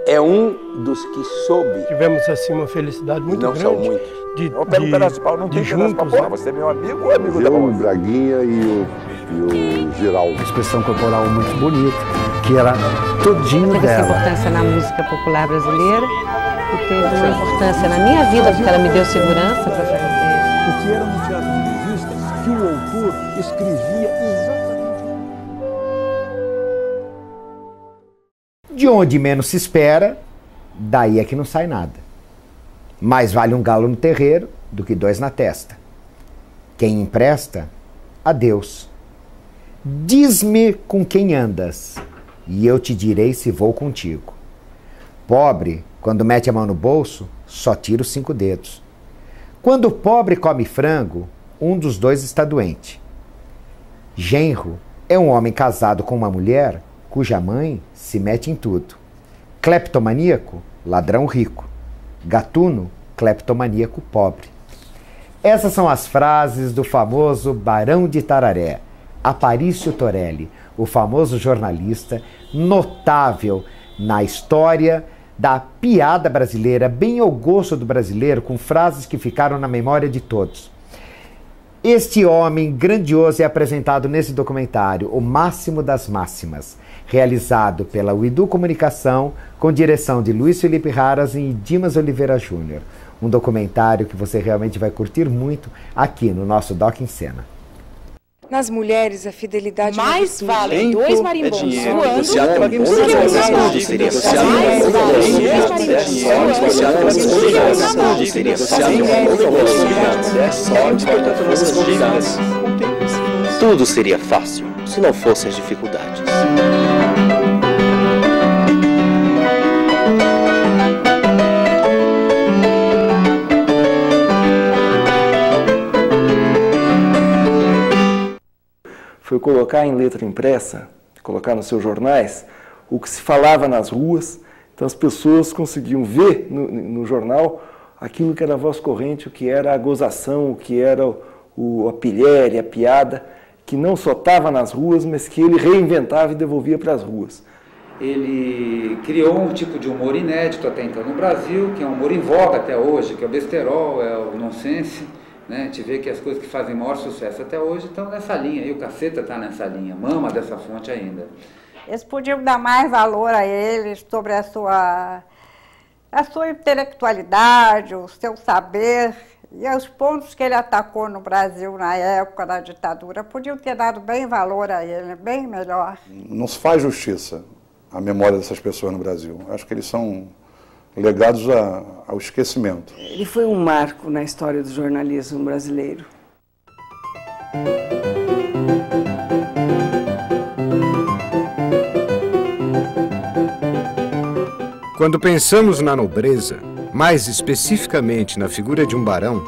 é um dos que soube. Tivemos assim uma felicidade muito grande. Não são muitos. Eu pego um pedaço de pau, não tem pedaço de pau. Porra, você é meu amigo ou é amigo da o Braguinha e o Giraldo. Uma expressão corporal muito bonita, que era todinho teve dela. Teve importância na música popular brasileira e teve uma importância na minha vida, porque ela me deu segurança para fazer. Porque era no teatro de revista que o autor escrevia exatamente. De onde menos se espera, daí é que não sai nada. Mais vale um galo no terreiro do que dois na testa. Quem empresta, a Deus. Diz-me com quem andas, e eu te direi se vou contigo. Pobre, quando mete a mão no bolso, só tira os 5 dedos. Quando o pobre come frango, um dos dois está doente. Genro é um homem casado com uma mulher cuja mãe se mete em tudo. Cleptomaníaco, ladrão rico. Gatuno, cleptomaníaco pobre. Essas são as frases do famoso Barão de Tararé, Aparício Torelli, o famoso jornalista notável na história da piada brasileira, bem ao gosto do brasileiro, com frases que ficaram na memória de todos. Este homem grandioso é apresentado nesse documentário, O Máximo das Máximas, realizado pela Uidu Comunicação, com direção de Luiz Felipe Raras e Dimas Oliveira Júnior. Um documentário que você realmente vai curtir muito aqui no nosso Doc em Cena. Nas mulheres, a fidelidade mais vale 2 marimbons voando. Tudo seria fácil se não fossem as dificuldades. Foi colocar em letra impressa, colocar nos seus jornais, o que se falava nas ruas. Então as pessoas conseguiam ver no jornal aquilo que era a voz corrente, o que era a gozação, o que era a pilhéria, a piada, que não só estava nas ruas, mas que ele reinventava e devolvia para as ruas. Ele criou um tipo de humor inédito até então no Brasil, que é um humor em voga até hoje, que é o besterol, é o nonsense. Né? A gente vê que as coisas que fazem maior sucesso até hoje estão nessa linha, e o Caceta está nessa linha, mama dessa fonte ainda. Eles podiam dar mais valor a eles sobre a sua intelectualidade, o seu saber, e os pontos que ele atacou no Brasil na época da ditadura, podiam ter dado bem valor a ele, bem melhor. Não se faz justiça à memória dessas pessoas no Brasil. Acho que eles são legados ao esquecimento. Ele foi um marco na história do jornalismo brasileiro. Quando pensamos na nobreza, mais especificamente na figura de um barão,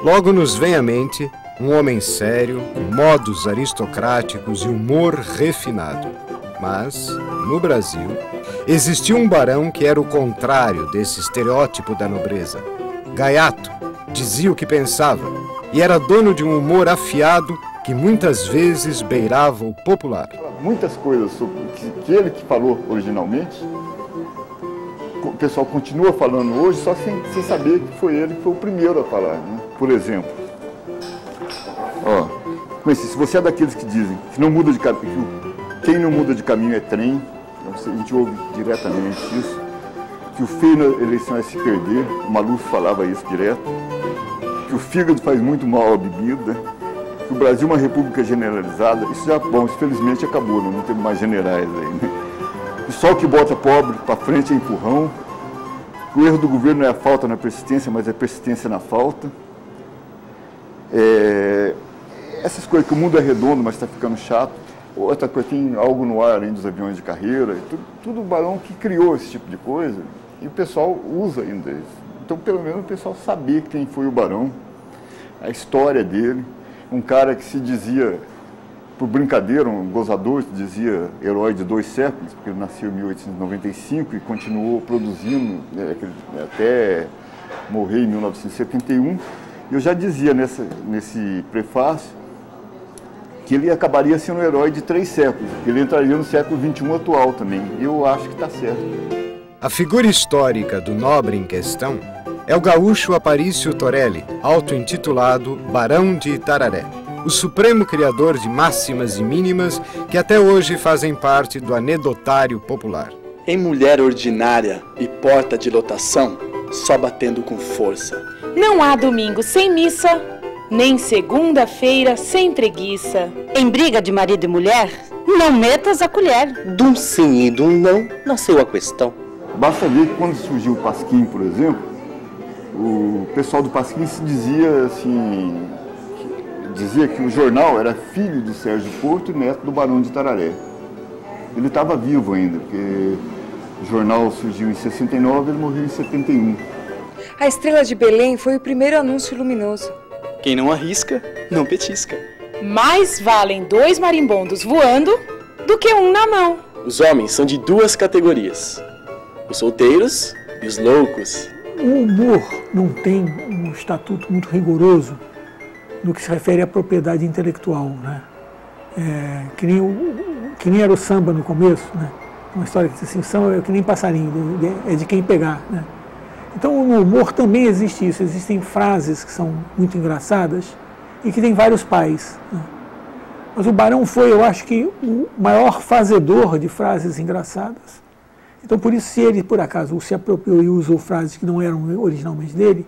logo nos vem à mente um homem sério, com modos aristocráticos e humor refinado. Mas, no Brasil, existia um barão que era o contrário desse estereótipo da nobreza. Gaiato, dizia o que pensava e era dono de um humor afiado que muitas vezes beirava o popular. Muitas coisas sobre que ele que falou originalmente, o pessoal continua falando hoje, só sem saber que foi ele que foi o primeiro a falar. Né? Por exemplo, se você é daqueles que dizem que não muda de caminho, quem não muda de caminho é trem, a gente ouve diretamente isso, que o feio na eleição é se perder, o Maluf falava isso direto, que o fígado faz muito mal à bebida, que o Brasil é uma república generalizada. Isso já, bom, infelizmente acabou, não temos mais generais aí, né? E só o que bota pobre para frente é empurrão. O erro do governo não é a falta na persistência, mas é a persistência na falta. Essas coisas que o mundo é redondo, mas está ficando chato. Outra coisa, tem algo no ar além dos aviões de carreira. Tudo o barão que criou esse tipo de coisa. E o pessoal usa ainda isso. Então, pelo menos, o pessoal saber quem foi o barão, a história dele. Um cara que se dizia, por brincadeira, um gozador, se dizia herói de 2 séculos, porque ele nasceu em 1895 e continuou produzindo até morrer em 1971. E eu já dizia nesse prefácio que ele acabaria sendo um herói de 3 séculos, que ele entraria no século XXI atual também. E eu acho que está certo. A figura histórica do nobre em questão é o gaúcho Aparício Torelli, auto-intitulado Barão de Itararé, o supremo criador de máximas e mínimas que até hoje fazem parte do anedotário popular. Em mulher ordinária e porta de lotação, só batendo com força. Não há domingo sem missa, nem segunda-feira sem preguiça. Em briga de marido e mulher, não metas a colher. De um sim e de um não, nasceu a questão. Basta ver que quando surgiu o Pasquim, por exemplo, o pessoal do Pasquim se dizia assim, dizia que o jornal era filho de Sérgio Porto e neto do Barão de Itararé. Ele estava vivo ainda, porque o jornal surgiu em 69 e ele morreu em 71. A estrela de Belém foi o primeiro anúncio luminoso. Quem não arrisca, não petisca. Mais valem 2 marimbondos voando do que um na mão. Os homens são de 2 categorias, os solteiros e os loucos. O humor não tem um estatuto muito rigoroso no que se refere à propriedade intelectual, né? Que nem era o samba no começo, né? Uma história que diz assim, o samba é que nem passarinho, é de quem pegar, né? Então no humor também existe isso, existem frases que são muito engraçadas e que tem vários pais, né? Mas o Barão foi, eu acho que, o maior fazedor de frases engraçadas. Então por isso, se ele por acaso se apropriou e usou frases que não eram originalmente dele,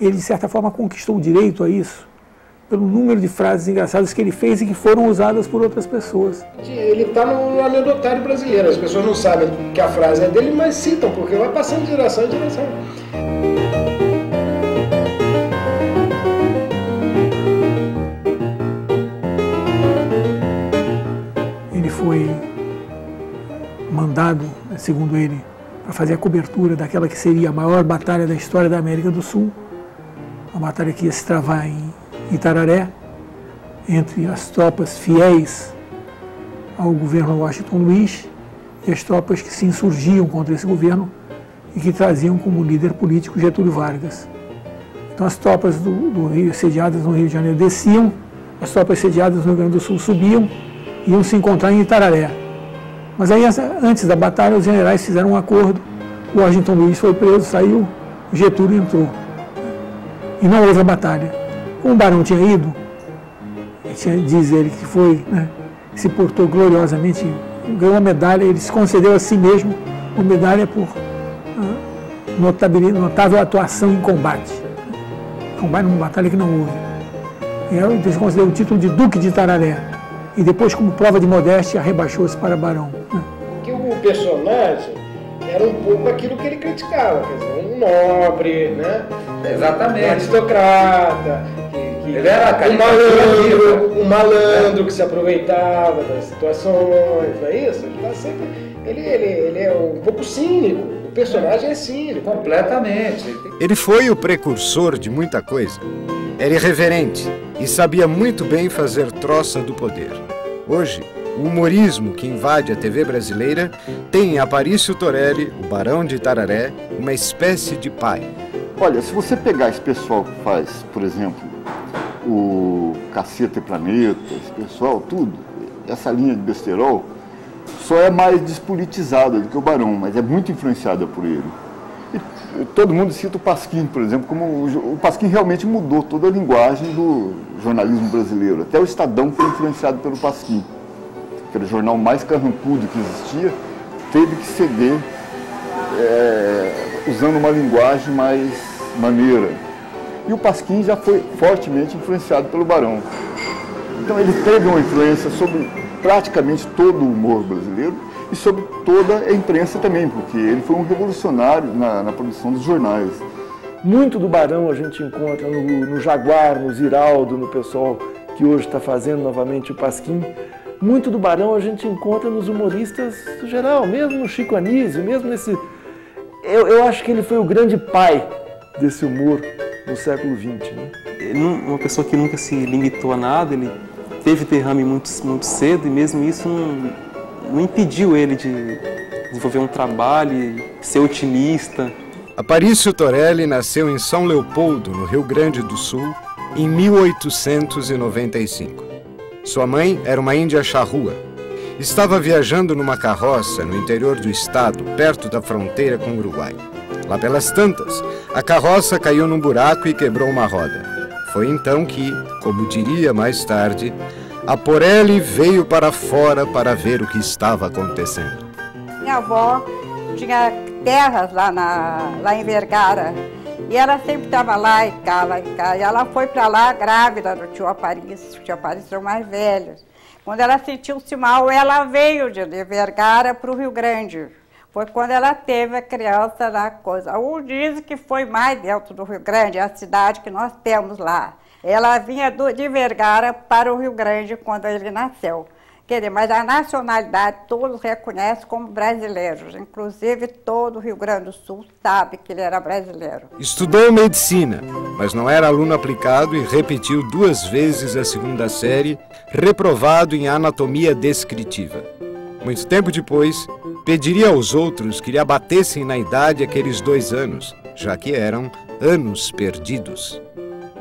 ele de certa forma conquistou o direito a isso, pelo número de frases engraçadas que ele fez e que foram usadas por outras pessoas. Ele está no anedotário brasileiro. As pessoas não sabem que a frase é dele, mas citam, porque vai passando de geração em geração. Ele foi mandado, segundo ele, para fazer a cobertura daquela que seria a maior batalha da história da América do Sul, uma batalha que ia se travar em Itararé, entre as tropas fiéis ao governo Washington Luiz e as tropas que se insurgiam contra esse governo e que traziam como líder político Getúlio Vargas. Então as tropas do Rio, sediadas no Rio de Janeiro, desciam, as tropas sediadas no Rio Grande do Sul subiam e iam se encontrar em Itararé. Mas aí, antes da batalha, os generais fizeram um acordo, o Washington Luiz foi preso, saiu, o Getúlio entrou. E não houve a batalha. Como o Barão tinha ido, diz ele que foi, né, se portou gloriosamente, ganhou uma medalha, ele se concedeu a si mesmo uma medalha por notável atuação em combate. Combate numa batalha que não houve. E ele se concedeu o título de Duque de Itararé. E depois, como prova de modéstia, rebaixou-se para Barão. Porque o personagem era um pouco aquilo que ele criticava, quer dizer, um nobre, né? Exatamente. Um aristocrata, ele era um malandro que se aproveitava das situações, não é isso? Ele tá sempre, ele é um pouco cínico, o personagem é cínico. Completamente. Ele foi o precursor de muita coisa. Era irreverente e sabia muito bem fazer troça do poder. Hoje, o humorismo que invade a TV brasileira tem em Aparício Torelli, o Barão de Itararé, uma espécie de pai. Olha, se você pegar esse pessoal que faz, por exemplo, o Caceta e Planeta, esse pessoal, tudo, essa linha de besterol, só é mais despolitizada do que o Barão, mas é muito influenciada por ele. E todo mundo cita o Pasquim, por exemplo, como o Pasquim realmente mudou toda a linguagem do jornalismo brasileiro. Até o Estadão foi influenciado pelo Pasquim. Aquele jornal mais carrancudo que existia, teve que ceder usando uma linguagem mais maneira. E o Pasquim já foi fortemente influenciado pelo Barão. Então ele teve uma influência sobre praticamente todo o humor brasileiro e sobre toda a imprensa também, porque ele foi um revolucionário na produção dos jornais. Muito do Barão a gente encontra no Jaguar, no Ziraldo, no pessoal que hoje está fazendo novamente o Pasquim. Muito do Barão a gente encontra nos humoristas do geral, mesmo no Chico Anísio, mesmo nesse... Eu acho que ele foi o grande pai desse humor no século XX. Né? Uma pessoa que nunca se limitou a nada, ele teve derrame muito cedo e mesmo isso não impediu ele de desenvolver um trabalho e ser otimista. Aparício Torelli nasceu em São Leopoldo, no Rio Grande do Sul, em 1895. Sua mãe era uma índia charrua estava viajando numa carroça no interior do estado, perto da fronteira com o Uruguai. Lá pelas tantas, a carroça caiu num buraco e quebrou uma roda. Foi então que, como diria mais tarde, a Porelli veio para fora para ver o que estava acontecendo. Minha avó tinha terras lá em Vergara. E ela sempre estava lá e cá, lá e cá. E ela foi para lá grávida do tio Aparício. O tio Aparício era o mais velho. Quando ela sentiu-se mal, ela veio de Vergara para o Rio Grande. Foi quando ela teve a criança na coisa. Um diz que foi mais dentro do Rio Grande, é a cidade que nós temos lá. Ela vinha de Vergara para o Rio Grande quando ele nasceu. Quer dizer, mas a nacionalidade todos reconhecem como brasileiros. Inclusive, todo o Rio Grande do Sul sabe que ele era brasileiro. Estudou medicina, mas não era aluno aplicado e repetiu 2 vezes a 2ª série, reprovado em anatomia descritiva. Muito tempo depois, pediria aos outros que lhe abatessem na idade aqueles 2 anos, já que eram anos perdidos.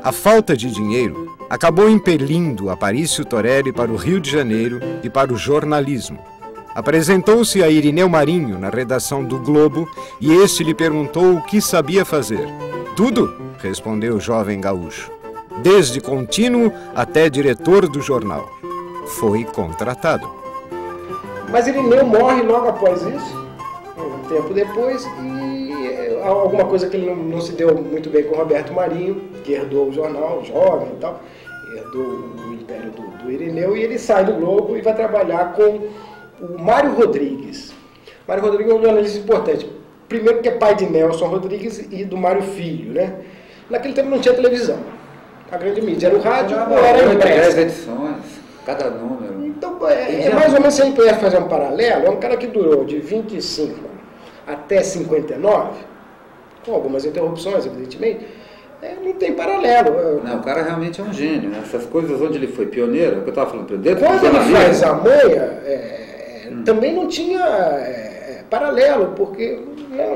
A falta de dinheiro acabou impelindo Aparício Torelli para o Rio de Janeiro e para o jornalismo. Apresentou-se a Irineu Marinho na redação do Globo e este lhe perguntou o que sabia fazer. Tudo, respondeu o jovem gaúcho. Desde contínuo até diretor do jornal. Foi contratado. Mas Irineu morre logo após isso, um tempo depois, e alguma coisa que ele não se deu muito bem com o Roberto Marinho, que herdou o jornal, jovem e tal, herdou o império do Irineu, e ele sai do Globo e vai trabalhar com o Mário Rodrigues. Mário Rodrigues é um jornalista importante. Primeiro porque é pai de Nelson Rodrigues e do Mário Filho, né? Naquele tempo não tinha televisão. A grande mídia era o rádio ou era a imprensa. 10 edições, cada número. Então, mais ou menos, se a gente puder fazer um paralelo, é um cara que durou de 25 até 59, com algumas interrupções, evidentemente, não tem paralelo. Não, o cara realmente é um gênio, né? Essas coisas onde ele foi pioneiro, que eu estava falando, dentro quando ele faz a Manha, também não tinha paralelo, porque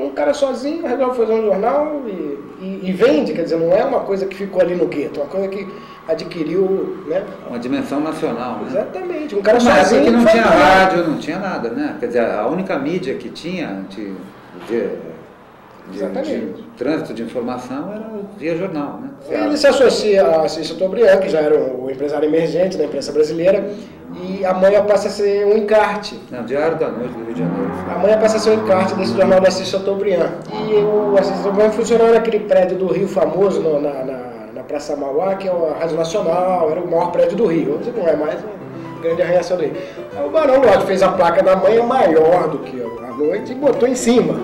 um cara sozinho resolve fazer um jornal e vende, quer dizer, não é uma coisa que ficou ali no gueto, é uma coisa que adquiriu, né? Uma dimensão nacional, né? Exatamente, um cara sozinho. Mas que não tinha rádio, não tinha nada, né? Quer dizer, a única mídia que tinha de trânsito de informação era via jornal, né? Ele se associa a Assis Chateaubriand, que já era o empresário emergente da imprensa brasileira, e a Manha passa a ser um encarte. Não, Diário da Noite do Rio de Janeiro. A Manha passa a ser um encarte desse jornal do Assis Chateaubriand. E o Assis Chateaubriand funcionava naquele prédio do Rio famoso, na Praça Mauá, que é a Rádio Nacional, era o maior prédio do Rio. Hoje não é mais uma grande arranhação do Rio. Aí o Barão Lodge fez a placa da Manha maior do que a Noite e botou em cima.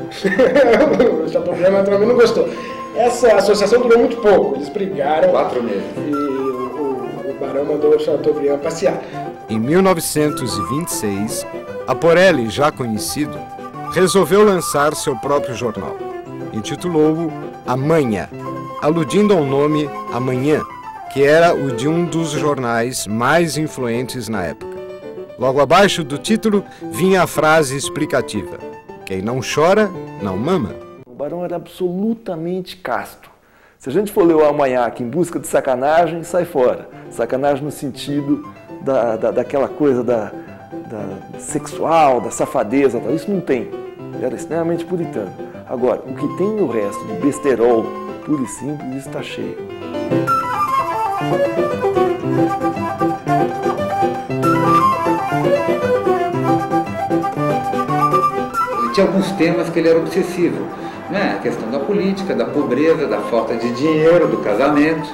O Chateaubriand naturalmente não gostou. Essa associação durou muito pouco, eles brigaram. 4 meses. E o Barão mandou o Chateaubriand passear. Em 1926, a Porelli, já conhecido, resolveu lançar seu próprio jornal. Intitulou-o Amanhã, aludindo ao nome Amanhã, que era o de um dos jornais mais influentes na época. Logo abaixo do título vinha a frase explicativa: quem não chora, não mama. O Barão era absolutamente casto. Se a gente for ler o Almanhac em busca de sacanagem, sai fora. Sacanagem no sentido daquela coisa da sexual, da safadeza, tal. Isso não tem. Ele era extremamente puritano. Agora, o que tem no resto de besterol, puro e simples, isso está cheio. Tinha alguns temas que ele era obsessivo, né? A questão da política, da pobreza, da falta de dinheiro, do casamento.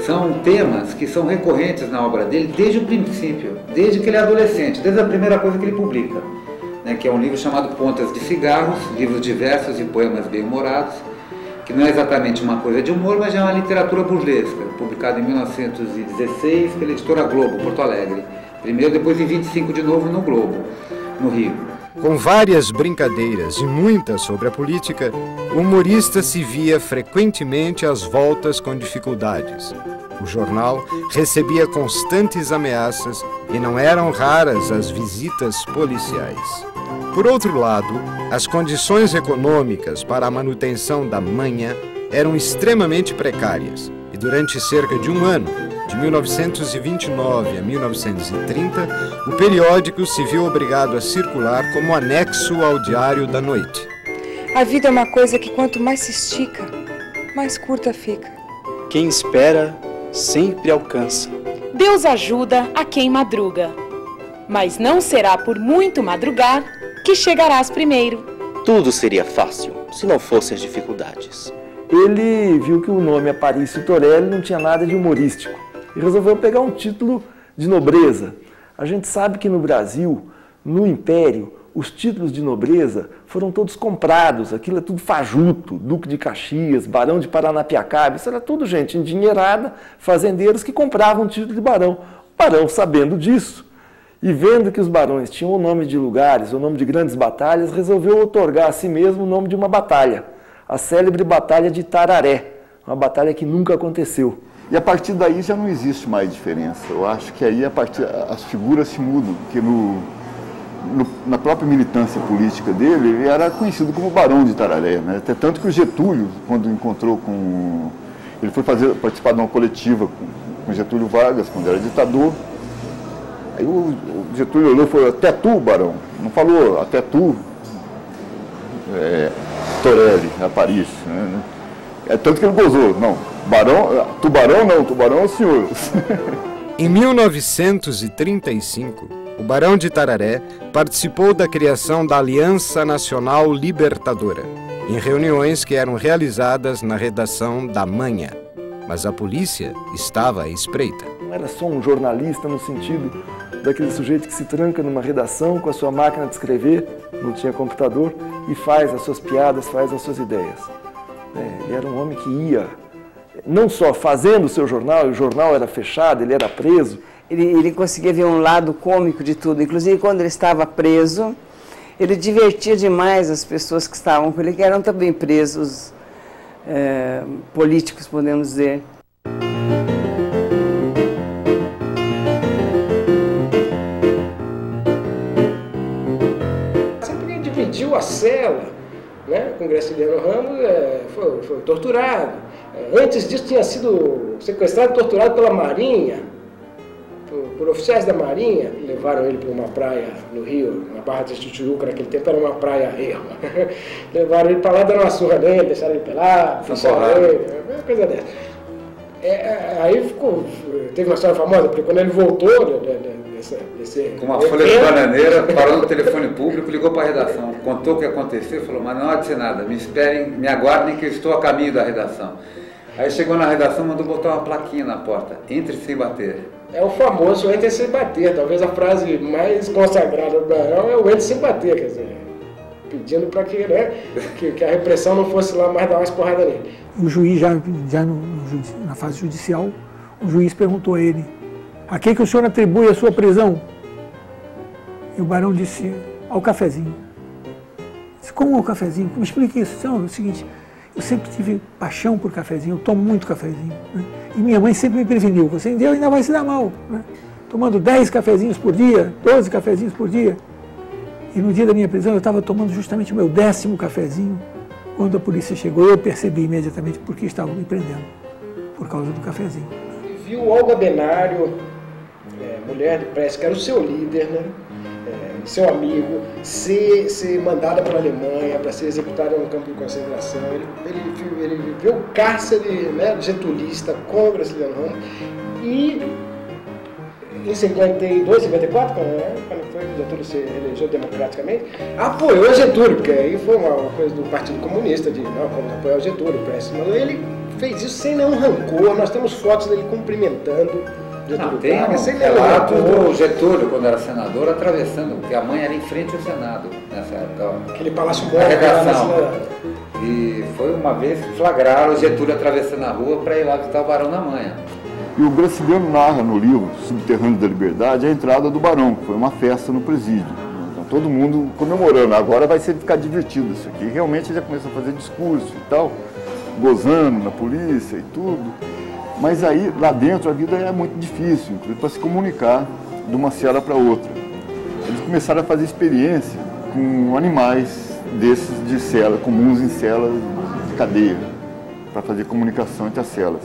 São temas que são recorrentes na obra dele desde o princípio, desde que ele é adolescente, desde a primeira coisa que ele publica, né? Que é um livro chamado Pontas de Cigarros, livros diversos e poemas bem-humorados, que não é exatamente uma coisa de humor, mas é uma literatura burlesca, publicado em 1916 pela editora Globo, Porto Alegre. Primeiro, depois em 25 de novo no Globo, no Rio. Com várias brincadeiras e muitas sobre a política, o humorista se via frequentemente às voltas com dificuldades. O jornal recebia constantes ameaças e não eram raras as visitas policiais. Por outro lado, as condições econômicas para a manutenção da Manha eram extremamente precárias e durante cerca de um ano De 1929 a 1930, o periódico se viu obrigado a circular como anexo ao Diário da Noite. A vida é uma coisa que quanto mais se estica, mais curta fica. Quem espera sempre alcança. Deus ajuda a quem madruga, mas não será por muito madrugar que chegarás primeiro. Tudo seria fácil se não fossem as dificuldades. Ele viu que o nome Aparício Torelli não tinha nada de humorístico e resolveu pegar um título de nobreza. A gente sabe que no Brasil, no Império, os títulos de nobreza foram todos comprados, aquilo é tudo fajuto, Duque de Caxias, Barão de Paranapiacaba, isso era tudo gente endinheirada, fazendeiros que compravam o título de barão. O barão, sabendo disso, e vendo que os barões tinham o nome de lugares, o nome de grandes batalhas, resolveu outorgar a si mesmo o nome de uma batalha, a célebre Batalha de Tararé, uma batalha que nunca aconteceu. E a partir daí já não existe mais diferença. Eu acho que aí as figuras se mudam, porque na própria militância política dele, ele era conhecido como Barão de Tararé, né? Até tanto que o Getúlio, quando encontrou com... Ele foi participar de uma coletiva com Getúlio Vargas, quando era ditador. Aí o Getúlio olhou e falou, até tu, Barão. Não falou, até tu, Torelli, Aparício. Né? É tanto que ele gozou. Não, Barão, tubarão não, tubarão é o senhor. Em 1935, o Barão de Tararé participou da criação da Aliança Nacional Libertadora, em reuniões que eram realizadas na redação da Manha. Mas a polícia estava à espreita. Não era só um jornalista no sentido daquele sujeito que se tranca numa redação com a sua máquina de escrever, não tinha computador, e faz as suas piadas, faz as suas ideias. Ele era um homem que ia, não só fazendo o seu jornal, e o jornal era fechado, ele era preso. Ele conseguia ver um lado cômico de tudo. Inclusive, quando ele estava preso, ele divertia demais as pessoas que estavam com ele, que eram também presos políticos, podemos dizer. Sempre dividiu a cela, né, com Graciliano Ramos, foi torturado. Antes disso tinha sido sequestrado e torturado pela Marinha, por oficiais da Marinha. Levaram ele para uma praia no Rio, na Barra de Tijuca, naquele tempo era uma praia erma. Levaram ele para lá, deram uma surra nele, deixaram ele pelado, fecharam ele, uma coisa dessa. Aí teve uma história famosa, porque quando ele voltou com uma folha de bananeira, parou no telefone público, ligou para a redação, contou o que aconteceu, falou, mas não há de ser nada, me esperem, me aguardem que eu estou a caminho da redação. Aí chegou na redação, mandou botar uma plaquinha na porta, entre sem bater. É o famoso entre sem bater, talvez a frase mais consagrada do Barão é o entre sem bater, quer dizer, pedindo para que, né, que a repressão não fosse lá mais dar umas porradas nele. O juiz, já na fase judicial, o juiz perguntou a ele, a quem que o senhor atribui a sua prisão? E o Barão disse, ao cafezinho. Disse, como ao cafezinho? Me explique isso. Então, é o seguinte, eu sempre tive paixão por cafezinho, eu tomo muito cafezinho. Né? E minha mãe sempre me preveniu, você ainda vai se dar mal. Né? Tomando 10 cafezinhos por dia, 12 cafezinhos por dia. E no dia da minha prisão eu estava tomando justamente o meu 10º cafezinho. Quando a polícia chegou, eu percebi imediatamente por que estavam me prendendo. Por causa do cafezinho. Viu Olga Benário, mulher do Prestes, que era o seu líder, né? Seu amigo, ser mandada para a Alemanha para ser executada no campo de concentração. Ele viveu o cárcere, né, getulista com o Graciliano Ramos e em 52, 54, quando foi o Getúlio se elegeu democraticamente, apoiou Getúlio, porque aí foi uma coisa do Partido Comunista, de não, vamos apoiar o Getúlio, Prestes, mas ele fez isso sem nenhum rancor. Nós temos fotos dele cumprimentando Getúlio. Tem um relato do Getúlio, quando era senador, atravessando, porque a mãe era em frente ao Senado nessa época. Aquele Palácio Moro. A redação. E foi uma vez que flagraram o Getúlio atravessando a rua para ir lá visitar o Barão na Manha. E o Graciliano narra no livro Subterrâneo da Liberdade a entrada do Barão, que foi uma festa no presídio. Então, todo mundo comemorando. Agora vai ficar divertido isso aqui. Realmente ele já começou a fazer discurso e tal, gozando na polícia e tudo. Mas aí, lá dentro, a vida é muito difícil, inclusive para se comunicar de uma cela para outra. Eles começaram a fazer experiência com animais desses de cela, comuns em celas de cadeia, para fazer comunicação entre as celas.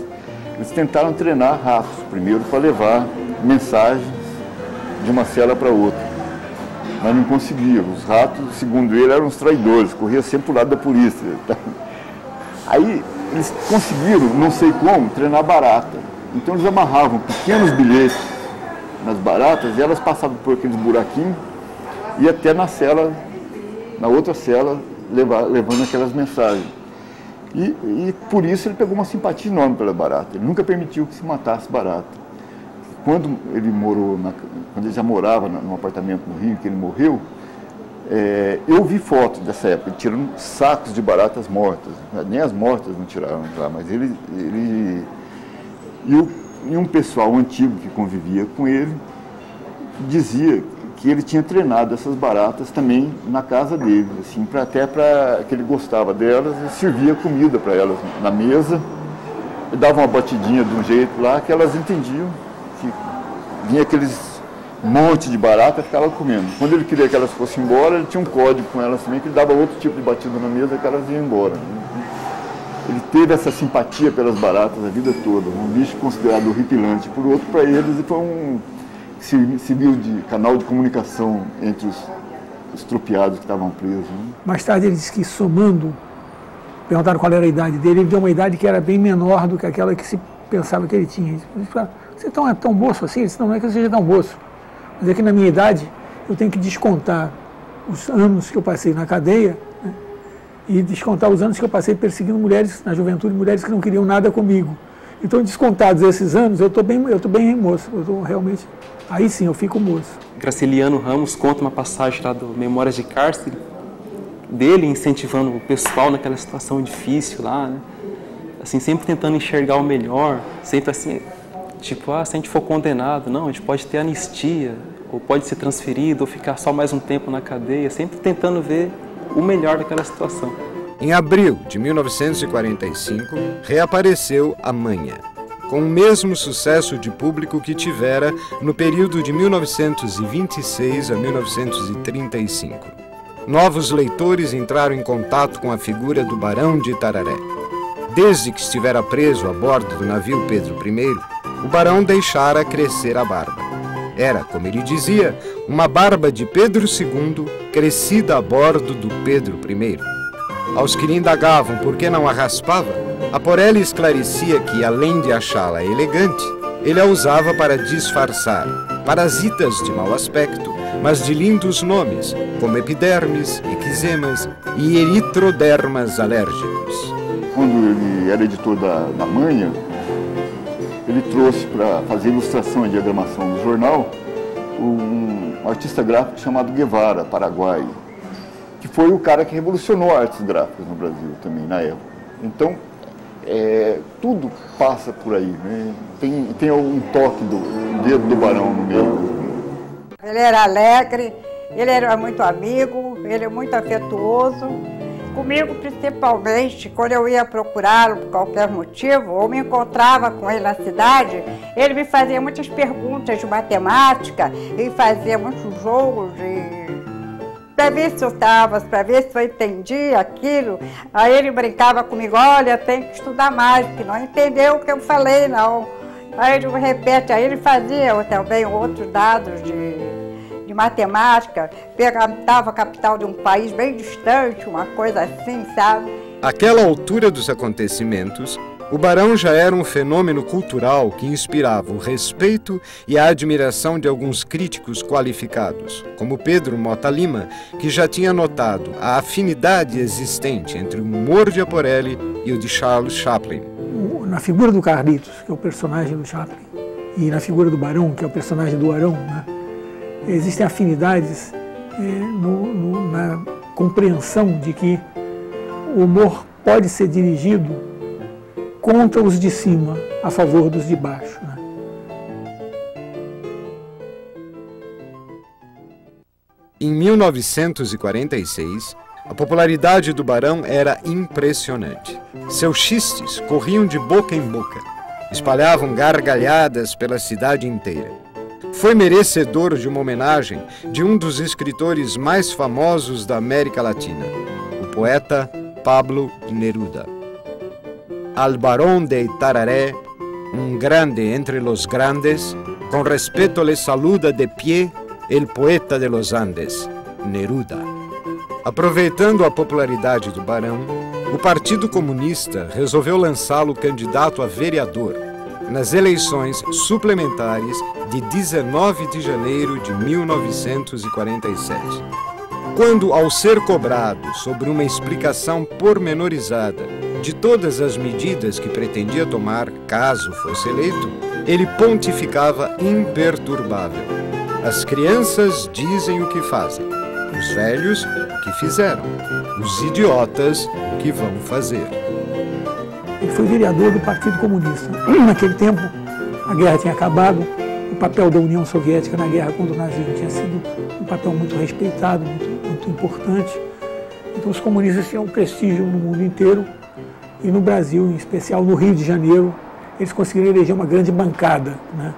Eles tentaram treinar ratos, primeiro para levar mensagens de uma cela para outra, mas não conseguiam. Os ratos, segundo ele, eram os traidores, corriam sempre para o lado da polícia. Aí eles conseguiram, não sei como, treinar barata. Então eles amarravam pequenos bilhetes nas baratas e elas passavam por aqueles buraquinhos e até na cela, na outra cela, levando aquelas mensagens. E por isso ele pegou uma simpatia enorme pela barata. Ele nunca permitiu que se matasse barata. Quando ele já morava num apartamento no Rio, que ele morreu, eu vi fotos dessa época, tirando sacos de baratas mortas. Nem as mortas não tiraram lá, mas e um pessoal antigo que convivia com ele dizia que ele tinha treinado essas baratas também na casa dele, assim, até para que ele gostava delas e servia comida para elas na mesa, e dava uma batidinha de um jeito lá que elas entendiam que vinha aqueles monte de barata e ficava comendo. Quando ele queria que elas fossem embora, ele tinha um código com elas também, que ele dava outro tipo de batida na mesa que elas iam embora. Ele teve essa simpatia pelas baratas a vida toda, um bicho considerado horripilante por outro para eles, e foi serviu de canal de comunicação entre os tropiados que estavam presos. Né? Mais tarde ele disse que, somando, perguntaram qual era a idade dele, ele deu uma idade que era bem menor do que aquela que se pensava que ele tinha. Ele disse, você é tão moço assim? Ele disse, não é que eu seja tão moço, mas é que na minha idade eu tenho que descontar os anos que eu passei na cadeia, né, e descontar os anos que eu passei perseguindo mulheres, na juventude, mulheres que não queriam nada comigo. Então, descontados esses anos, eu estou bem moço, eu estou realmente... Aí sim, eu fico moço. Graciliano Ramos conta uma passagem lá do Memórias de Cárcere, dele incentivando o pessoal naquela situação difícil lá, né? Assim, sempre tentando enxergar o melhor, sempre assim, tipo, se a gente for condenado, não, a gente pode ter anistia, ou pode ser transferido, ou ficar só mais um tempo na cadeia, sempre tentando ver o melhor daquela situação. Em abril de 1945, reapareceu A Manha, com o mesmo sucesso de público que tivera no período de 1926 a 1935. Novos leitores entraram em contato com a figura do Barão de Itararé. Desde que estivera preso a bordo do navio Pedro I, o barão deixara crescer a barba. Era, como ele dizia, uma barba de Pedro II crescida a bordo do Pedro I. Aos que lhe indagavam por que não a raspava, a Porelli esclarecia que, além de achá-la elegante, ele a usava para disfarçar parasitas de mau aspecto, mas de lindos nomes, como epidermes, eczemas e eritrodermas alérgicos. Quando ele era editor da Manha, ele trouxe para fazer ilustração e diagramação do jornal um artista gráfico chamado Guevara, paraguaio, que foi o cara que revolucionou artes gráficas no Brasil também, na época. Então, tudo passa por aí, né? Tem um toque do dedo do Barão no meio. Ele era alegre, ele era muito amigo, ele é muito afetuoso. Comigo, principalmente, quando eu ia procurá-lo por qualquer motivo, ou me encontrava com ele na cidade, ele me fazia muitas perguntas de matemática e fazia muitos jogos para ver se eu estava, para ver se eu entendia aquilo. Aí ele brincava comigo, olha, tem que estudar mais, porque não entendeu o que eu falei, não. Aí ele repete, aí ele fazia também outros dados de matemática, perguntava a capital de um país bem distante, uma coisa assim, sabe? Àquela altura dos acontecimentos, o Barão já era um fenômeno cultural que inspirava o respeito e a admiração de alguns críticos qualificados, como Pedro Mota Lima, que já tinha notado a afinidade existente entre o humor de Aporelli e o de Charles Chaplin. Na figura do Carlitos, que é o personagem do Chaplin, e na figura do Barão, que é o personagem do Arão, né? Existem afinidades na compreensão de que o humor pode ser dirigido contra os de cima, a favor dos de baixo. Né? Em 1946, a popularidade do Barão era impressionante. Seus xistes corriam de boca em boca, espalhavam gargalhadas pela cidade inteira. Foi merecedor de uma homenagem de um dos escritores mais famosos da América Latina, o poeta Pablo Neruda. Al Barón de Itararé un grande entre los grandes, con respeto le saluda de pie el poeta de los Andes, Neruda. Aproveitando a popularidade do Barão, o Partido Comunista resolveu lançá-lo candidato a vereador nas eleições suplementares de 19 de janeiro de 1947. Quando, ao ser cobrado sobre uma explicação pormenorizada de todas as medidas que pretendia tomar caso fosse eleito, ele pontificava imperturbável. As crianças dizem o que fazem, os velhos o que fizeram, os idiotas o que vão fazer. Ele foi vereador do Partido Comunista. Naquele tempo, a guerra tinha acabado, o papel da União Soviética na guerra contra o nazismo tinha sido um papel muito respeitado, muito importante. Então os comunistas tinham prestígio no mundo inteiro e no Brasil, em especial no Rio de Janeiro, eles conseguiram eleger uma grande bancada, né?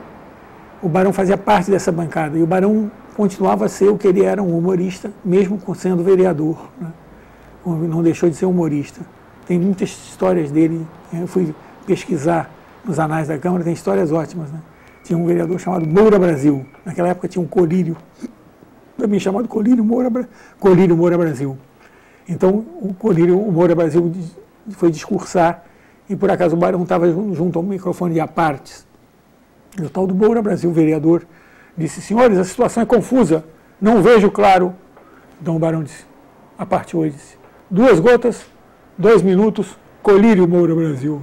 O Barão fazia parte dessa bancada e o Barão continuava a ser o que ele era, um humorista, mesmo sendo vereador, né? Não deixou de ser humorista. Tem muitas histórias dele, eu fui pesquisar nos anais da Câmara, tem histórias ótimas, né? Tinha um vereador chamado Moura Brasil, naquela época tinha um colírio, também chamado Colírio Moura Brasil. Então o Moura Brasil foi discursar e por acaso o Barão estava junto ao microfone de apartes. E o tal do Moura Brasil, vereador, disse: senhores, a situação é confusa, não vejo claro. Então o Barão disse, a parte 8, disse: 2 gotas, 2 minutos, Colírio Moura Brasil.